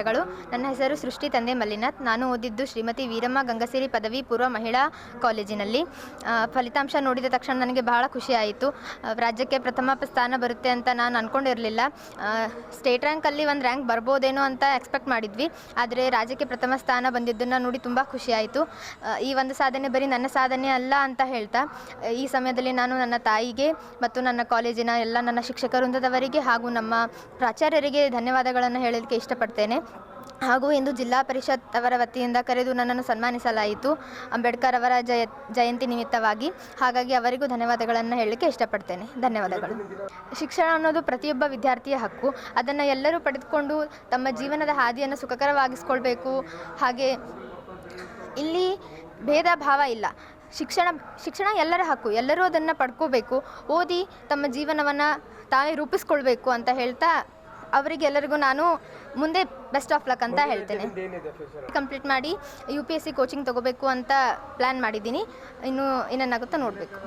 ಗಳು. ನನ್ನ ಹೆಸರು ಸೃಷ್ಟಿ ತಂದೆ ಮಲ್ಲಿನಾಥ್. ನಾನು ಓದಿದ್ದು ಶ್ರೀಮತಿ ವೀರಮ್ಮ ಗಂಗಸಿರಿ ಪದವಿ ಪೂರ್ವ ಮಹಿಳಾ ಕಾಲೇಜಿನಲ್ಲಿ. ಫಲಿತಾಂಶ ನೋಡಿದ ತಕ್ಷಣ ನನಗೆ ಬಹಳ ಖುಷಿಯಾಯಿತು. ರಾಜ್ಯಕ್ಕೆ ಪ್ರಥಮ ಸ್ಥಾನ ಬರುತ್ತೆ ಅಂತ ನಾನು ಅಂದ್ಕೊಂಡಿರಲಿಲ್ಲ. ಸ್ಟೇಟ್ ರ್ಯಾಂಕಲ್ಲಿ ಒಂದು ರ್ಯಾಂಕ್ ಬರ್ಬೋದೇನೋ ಅಂತ ಎಕ್ಸ್ಪೆಕ್ಟ್ ಮಾಡಿದ್ವಿ. ಆದರೆ ರಾಜ್ಯಕ್ಕೆ ಪ್ರಥಮ ಸ್ಥಾನ ಬಂದಿದ್ದನ್ನು ನೋಡಿ ತುಂಬ ಖುಷಿಯಾಯಿತು. ಈ ಒಂದು ಸಾಧನೆ ಬರೀ ನನ್ನ ಸಾಧನೆ ಅಲ್ಲ ಅಂತ ಹೇಳ್ತಾ, ಈ ಸಮಯದಲ್ಲಿ ನಾನು ನನ್ನ ತಾಯಿಗೆ ಮತ್ತು ನನ್ನ ಕಾಲೇಜಿನ ಎಲ್ಲ ನನ್ನ ಶಿಕ್ಷಕ ವೃಂದದವರಿಗೆ ಹಾಗೂ ನಮ್ಮ ಪ್ರಾಚಾರ್ಯರಿಗೆ ಧನ್ಯವಾದಗಳನ್ನು ಹೇಳಲಿಕ್ಕೆ ಇಷ್ಟಪಡ್ತೇನೆ. ಹಾಗೂ ಇಂದು ಜಿಲ್ಲಾ ಪರಿಷತ್ ಅವರ ವತಿಯಿಂದ ಕರೆದು ನನ್ನನ್ನು ಸನ್ಮಾನಿಸಲಾಯಿತು ಅಂಬೇಡ್ಕರ್ ಅವರ ಜಯಂತಿ ನಿಮಿತ್ತವಾಗಿ. ಹಾಗಾಗಿ ಅವರಿಗೂ ಧನ್ಯವಾದಗಳನ್ನು ಹೇಳಲಿಕ್ಕೆ ಇಷ್ಟಪಡ್ತೇನೆ. ಧನ್ಯವಾದಗಳು. ಶಿಕ್ಷಣ ಅನ್ನೋದು ಪ್ರತಿಯೊಬ್ಬ ವಿದ್ಯಾರ್ಥಿಯ ಹಕ್ಕು. ಅದನ್ನು ಎಲ್ಲರೂ ಪಡೆದುಕೊಂಡು ತಮ್ಮ ಜೀವನದ ಹಾದಿಯನ್ನು ಸುಖಕರವಾಗಿಸ್ಕೊಳ್ಬೇಕು. ಹಾಗೆ ಇಲ್ಲಿ ಭೇದ ಭಾವ ಇಲ್ಲ. ಶಿಕ್ಷಣ ಎಲ್ಲರ ಹಕ್ಕು. ಎಲ್ಲರೂ ಅದನ್ನು ಪಡ್ಕೋಬೇಕು, ಓದಿ ತಮ್ಮ ಜೀವನವನ್ನು ತಾವೇ ರೂಪಿಸ್ಕೊಳ್ಬೇಕು ಅಂತ ಹೇಳ್ತಾ ಅವರಿಗೆಲ್ಲರಿಗೂ ನಾನು ಮುಂದೆ ಬೆಸ್ಟ್ ಆಫ್ ಲಕ್ ಅಂತ ಹೇಳ್ತೇನೆ. ಕಂಪ್ಲೀಟ್ ಮಾಡಿ UPSC ಕೋಚಿಂಗ್ ತೊಗೋಬೇಕು ಅಂತ ಪ್ಲ್ಯಾನ್ ಮಾಡಿದ್ದೀನಿ. ಇನ್ನೇನಾಗುತ್ತೋ ನೋಡಬೇಕು.